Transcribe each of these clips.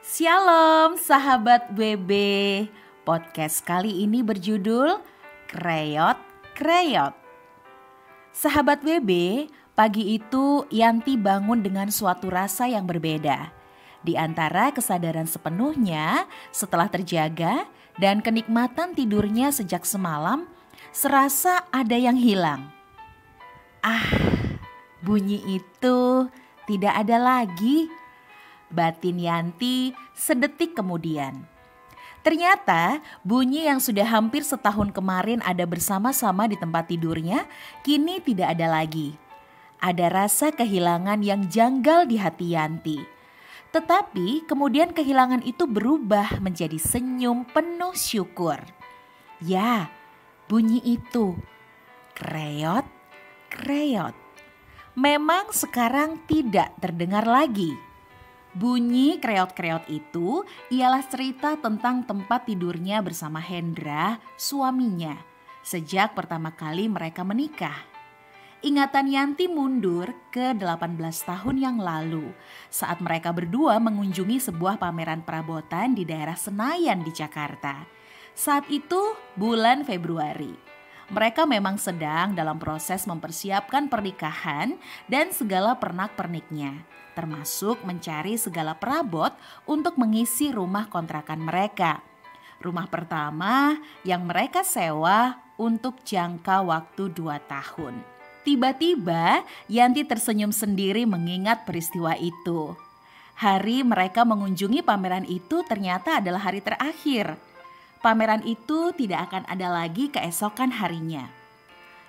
Shalom sahabat WB. Podcast kali ini berjudul Kreyot Kreyot. Sahabat WB, pagi itu Yanti bangun dengan suatu rasa yang berbeda. Di antara kesadaran sepenuhnya setelah terjaga dan kenikmatan tidurnya sejak semalam, serasa ada yang hilang. Bunyi itu tidak ada lagi. Batin Yanti sedetik kemudian. Ternyata bunyi yang sudah hampir setahun kemarin ada bersama-sama di tempat tidurnya kini tidak ada lagi. Ada rasa kehilangan yang janggal di hati Yanti. Tetapi kemudian kehilangan itu berubah menjadi senyum penuh syukur. Ya, bunyi itu. Kreyot, kreyot. Memang sekarang tidak terdengar lagi. Bunyi kreot-kreot itu ialah cerita tentang tempat tidurnya bersama Hendra, suaminya, sejak pertama kali mereka menikah. Ingatan Yanti mundur ke 18 tahun yang lalu saat mereka berdua mengunjungi sebuah pameran perabotan di daerah Senayan di Jakarta. Saat itu bulan Februari. Mereka memang sedang dalam proses mempersiapkan pernikahan dan segala pernak-perniknya, termasuk mencari segala perabot untuk mengisi rumah kontrakan mereka. Rumah pertama yang mereka sewa untuk jangka waktu 2 tahun. Tiba-tiba Yanti tersenyum sendiri mengingat peristiwa itu. Hari mereka mengunjungi pameran itu ternyata adalah hari terakhir. Pameran itu tidak akan ada lagi keesokan harinya.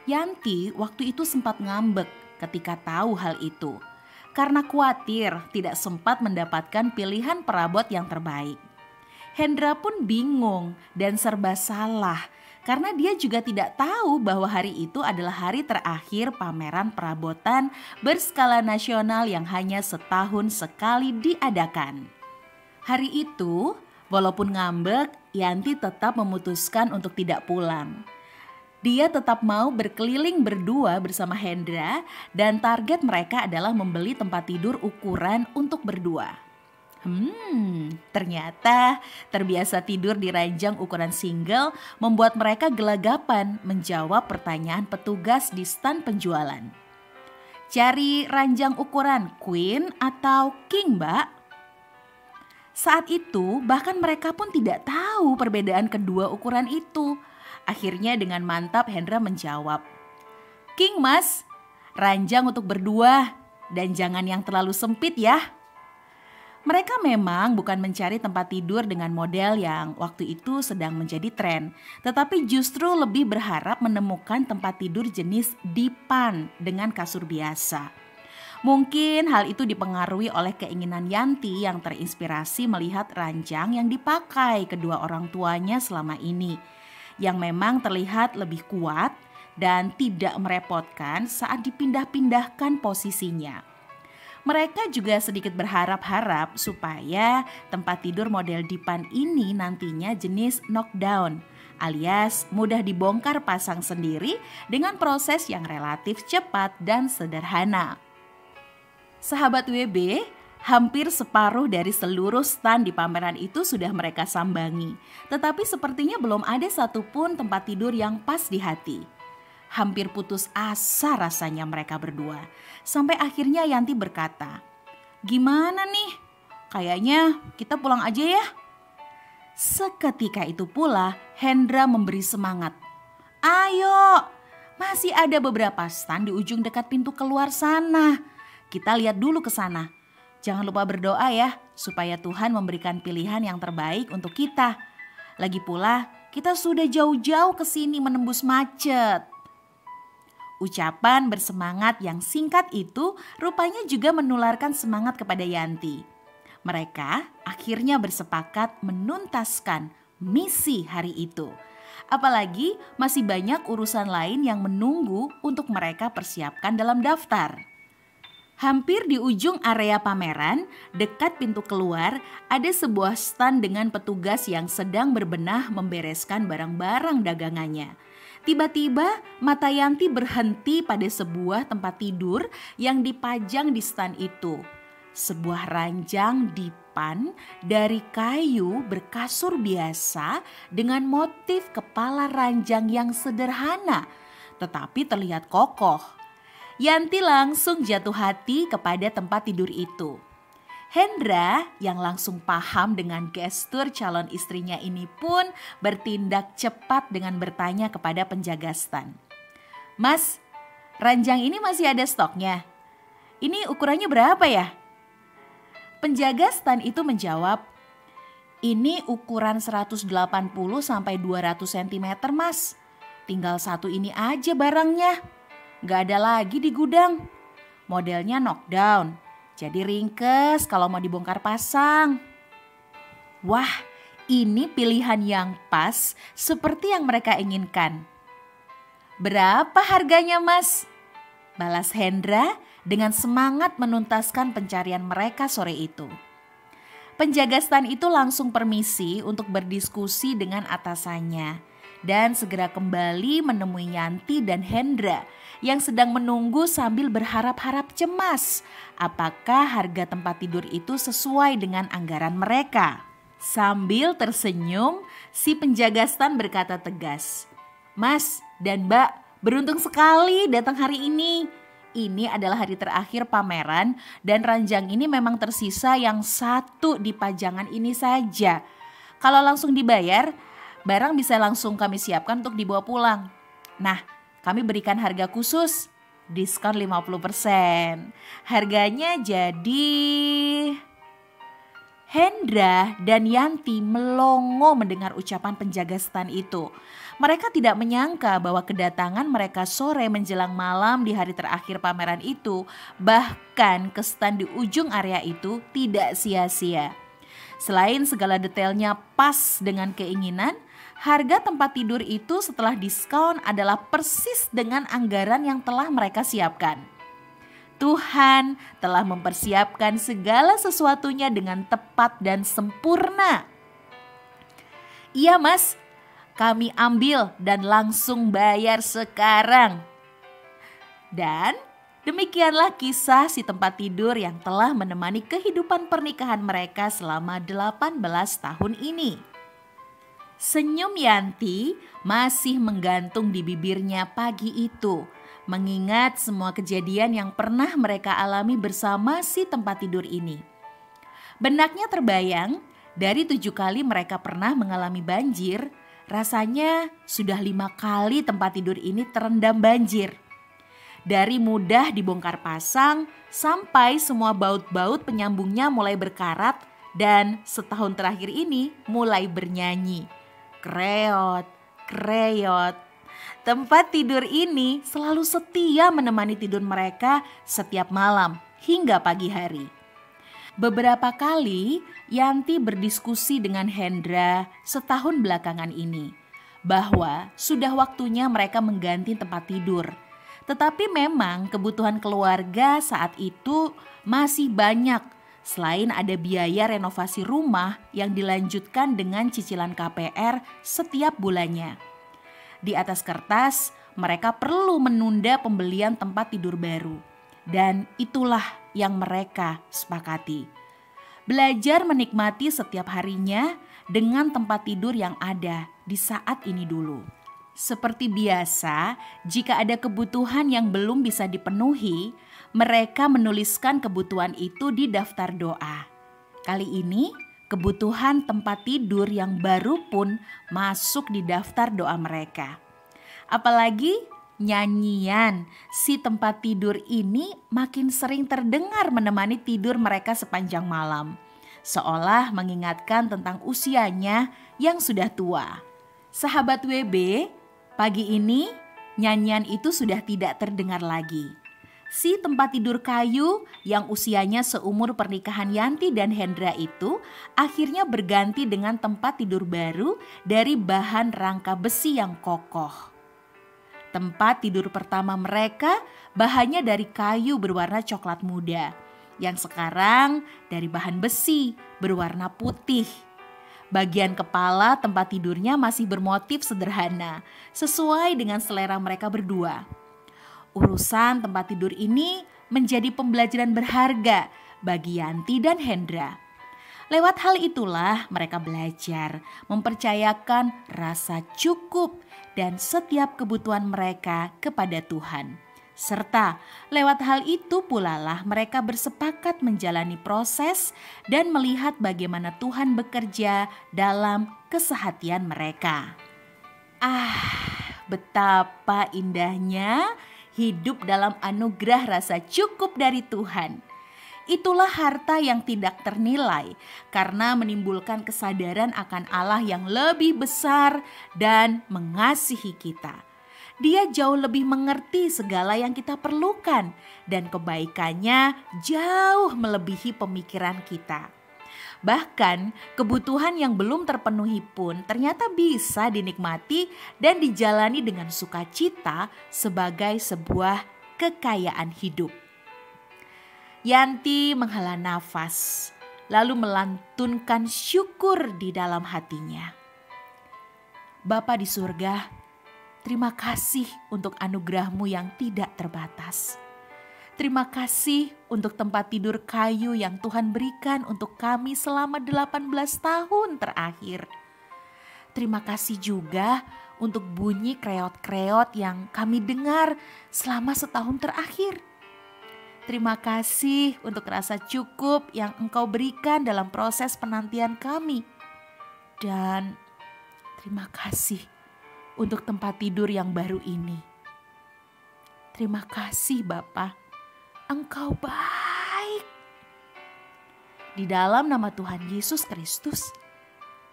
Yanti waktu itu sempat ngambek ketika tahu hal itu. Karena khawatir tidak sempat mendapatkan pilihan perabot yang terbaik. Hendra pun bingung dan serba salah karena dia juga tidak tahu bahwa hari itu adalah hari terakhir pameran perabotan berskala nasional yang hanya setahun sekali diadakan. Hari itu, walaupun ngambek, Yanti tetap memutuskan untuk tidak pulang. Dia tetap mau berkeliling berdua bersama Hendra dan target mereka adalah membeli tempat tidur ukuran untuk berdua. Ternyata terbiasa tidur di ranjang ukuran single membuat mereka gelagapan menjawab pertanyaan petugas di stan penjualan. Cari ranjang ukuran queen atau king, Mbak? Saat itu bahkan mereka pun tidak tahu perbedaan kedua ukuran itu. Akhirnya dengan mantap Hendra menjawab, "King Mas, ranjang untuk berdua dan jangan yang terlalu sempit ya." Mereka memang bukan mencari tempat tidur dengan model yang waktu itu sedang menjadi tren, tetapi justru lebih berharap menemukan tempat tidur jenis dipan dengan kasur biasa. Mungkin hal itu dipengaruhi oleh keinginan Yanti yang terinspirasi melihat ranjang yang dipakai kedua orang tuanya selama ini, yang memang terlihat lebih kuat dan tidak merepotkan saat dipindah-pindahkan posisinya. Mereka juga sedikit berharap-harap supaya tempat tidur model dipan ini nantinya jenis knockdown, alias mudah dibongkar pasang sendiri dengan proses yang relatif cepat dan sederhana. Sahabat WB, hampir separuh dari seluruh stan di pameran itu sudah mereka sambangi. Tetapi sepertinya belum ada satupun tempat tidur yang pas di hati. Hampir putus asa rasanya mereka berdua. Sampai akhirnya Yanti berkata, "Gimana nih? Kayaknya kita pulang aja ya." Seketika itu pula Hendra memberi semangat. "Ayo, masih ada beberapa stan di ujung dekat pintu keluar sana. Kita lihat dulu ke sana. Jangan lupa berdoa ya, supaya Tuhan memberikan pilihan yang terbaik untuk kita. Lagi pula, kita sudah jauh-jauh ke sini menembus macet." Ucapan bersemangat yang singkat itu rupanya juga menularkan semangat kepada Yanti. Mereka akhirnya bersepakat menuntaskan misi hari itu. Apalagi masih banyak urusan lain yang menunggu untuk mereka persiapkan dalam daftar. Hampir di ujung area pameran, dekat pintu keluar, ada sebuah stan dengan petugas yang sedang berbenah membereskan barang-barang dagangannya. Tiba-tiba mata Yanti berhenti pada sebuah tempat tidur yang dipajang di stan itu. sebuah ranjang dipan dari kayu berkasur biasa dengan motif kepala ranjang yang sederhana tetapi terlihat kokoh. Yanti langsung jatuh hati kepada tempat tidur itu. Hendra yang langsung paham dengan gestur calon istrinya ini pun bertindak cepat dengan bertanya kepada penjaga stan. "Mas, ranjang ini masih ada stoknya? Ini ukurannya berapa ya?" Penjaga stan itu menjawab, "Ini ukuran 180 sampai 200 cm mas. Tinggal satu ini aja barangnya. Gak ada lagi di gudang. Modelnya knockdown. Jadi ringkes kalau mau dibongkar pasang." Wah, ini pilihan yang pas seperti yang mereka inginkan. "Berapa harganya mas?" balas Hendra dengan semangat menuntaskan pencarian mereka sore itu. Penjaga stan itu langsung permisi untuk berdiskusi dengan atasannya dan segera kembali menemui Yanti dan Hendra yang sedang menunggu sambil berharap-harap cemas apakah harga tempat tidur itu sesuai dengan anggaran mereka. Sambil tersenyum, si penjaga stan berkata tegas, "Mas dan Mbak, beruntung sekali datang hari ini. Ini adalah hari terakhir pameran dan ranjang ini memang tersisa yang satu di pajangan ini saja. Kalau langsung dibayar, barang bisa langsung kami siapkan untuk dibawa pulang. Nah, kami berikan harga khusus, diskon 50%. Harganya jadi..." Hendra dan Yanti melongo mendengar ucapan penjaga stan itu. Mereka tidak menyangka bahwa kedatangan mereka sore menjelang malam di hari terakhir pameran itu, bahkan ke stan di ujung area itu tidak sia-sia. Selain segala detailnya pas dengan keinginan, harga tempat tidur itu setelah diskon adalah persis dengan anggaran yang telah mereka siapkan. Tuhan telah mempersiapkan segala sesuatunya dengan tepat dan sempurna. "Iya mas, kami ambil dan langsung bayar sekarang." Dan demikianlah kisah si tempat tidur yang telah menemani kehidupan pernikahan mereka selama 18 tahun ini. Senyum Yanti masih menggantung di bibirnya pagi itu, mengingat semua kejadian yang pernah mereka alami bersama si tempat tidur ini. Benaknya terbayang, dari 7 kali mereka pernah mengalami banjir, rasanya sudah 5 kali tempat tidur ini terendam banjir. Dari mudah dibongkar pasang sampai semua baut-baut penyambungnya mulai berkarat dan setahun terakhir ini mulai bernyanyi. Kreot, kreot. Tempat tidur ini selalu setia menemani tidur mereka setiap malam hingga pagi hari. Beberapa kali Yanti berdiskusi dengan Hendra setahun belakangan ini bahwa sudah waktunya mereka mengganti tempat tidur. Tetapi memang kebutuhan keluarga saat itu masih banyak. Selain ada biaya renovasi rumah yang dilanjutkan dengan cicilan KPR setiap bulannya. Di atas kertas, mereka perlu menunda pembelian tempat tidur baru. Dan itulah yang mereka sepakati. Belajar menikmati setiap harinya dengan tempat tidur yang ada di saat ini dulu. Seperti biasa, jika ada kebutuhan yang belum bisa dipenuhi, mereka menuliskan kebutuhan itu di daftar doa. Kali ini, kebutuhan tempat tidur yang baru pun masuk di daftar doa mereka. Apalagi nyanyian si tempat tidur ini makin sering terdengar menemani tidur mereka sepanjang malam. Seolah mengingatkan tentang usianya yang sudah tua. Sahabat WB, pagi ini nyanyian itu sudah tidak terdengar lagi. Si tempat tidur kayu yang usianya seumur pernikahan Yanti dan Hendra itu akhirnya berganti dengan tempat tidur baru dari bahan rangka besi yang kokoh. Tempat tidur pertama mereka bahannya dari kayu berwarna coklat muda, yang sekarang dari bahan besi berwarna putih. Bagian kepala tempat tidurnya masih bermotif sederhana, sesuai dengan selera mereka berdua. Urusan tempat tidur ini menjadi pembelajaran berharga bagi Yanti dan Hendra. Lewat hal itulah mereka belajar mempercayakan rasa cukup dan setiap kebutuhan mereka kepada Tuhan. Serta lewat hal itu pula lah mereka bersepakat menjalani proses dan melihat bagaimana Tuhan bekerja dalam keseharian mereka. Betapa indahnya hidup dalam anugerah rasa cukup dari Tuhan. Itulah harta yang tidak ternilai karena menimbulkan kesadaran akan Allah yang lebih besar dan mengasihi kita. Dia jauh lebih mengerti segala yang kita perlukan dan kebaikannya jauh melebihi pemikiran kita. Bahkan kebutuhan yang belum terpenuhi pun ternyata bisa dinikmati dan dijalani dengan sukacita sebagai sebuah kekayaan hidup. Yanti menghela nafas, lalu melantunkan syukur di dalam hatinya. Bapa di surga, terima kasih untuk anugerah-Mu yang tidak terbatas. Terima kasih untuk tempat tidur kayu yang Tuhan berikan untuk kami selama 18 tahun terakhir. Terima kasih juga untuk bunyi kreot-kreot yang kami dengar selama setahun terakhir. Terima kasih untuk rasa cukup yang Engkau berikan dalam proses penantian kami. Dan terima kasih untuk tempat tidur yang baru ini. Terima kasih Bapa, Engkau baik. Di dalam nama Tuhan Yesus Kristus,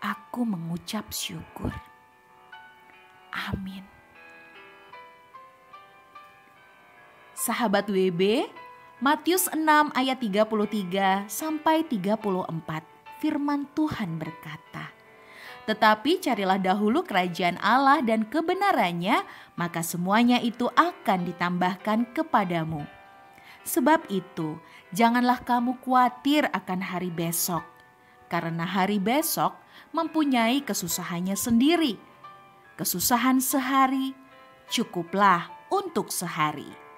aku mengucap syukur. Amin. Sahabat WB, Matius 6 ayat 33 sampai 34, firman Tuhan berkata, "Tetapi carilah dahulu kerajaan Allah dan kebenarannya, maka semuanya itu akan ditambahkan kepadamu. Sebab itu, janganlah kamu khawatir akan hari besok, karena hari besok mempunyai kesusahannya sendiri. Kesusahan sehari cukuplah untuk sehari."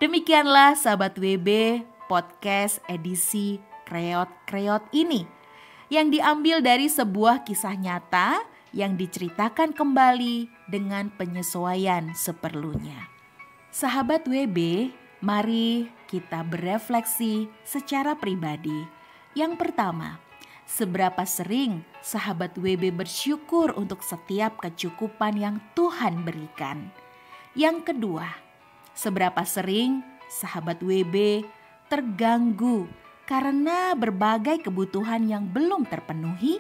Demikianlah sahabat WB podcast edisi Kreot-Kreot ini yang diambil dari sebuah kisah nyata yang diceritakan kembali dengan penyesuaian seperlunya. Sahabat WB, mari kita berefleksi secara pribadi. Yang pertama, seberapa sering sahabat WB bersyukur untuk setiap kecukupan yang Tuhan berikan? Yang kedua, seberapa sering sahabat WB terganggu karena berbagai kebutuhan yang belum terpenuhi?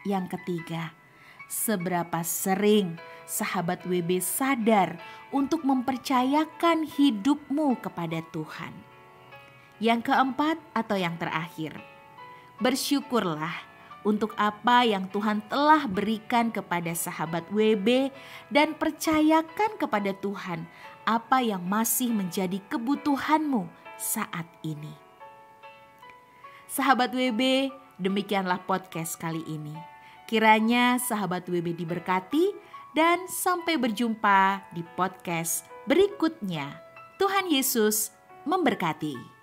Yang ketiga, seberapa sering sahabat WB sadar untuk mempercayakan hidupmu kepada Tuhan? Yang keempat atau yang terakhir, bersyukurlah untuk apa yang Tuhan telah berikan kepada sahabat WB dan percayakan kepada Tuhan apa yang masih menjadi kebutuhanmu saat ini. Sahabat WB, demikianlah podcast kali ini. Kiranya sahabat WB diberkati dan sampai berjumpa di podcast berikutnya. Tuhan Yesus memberkati.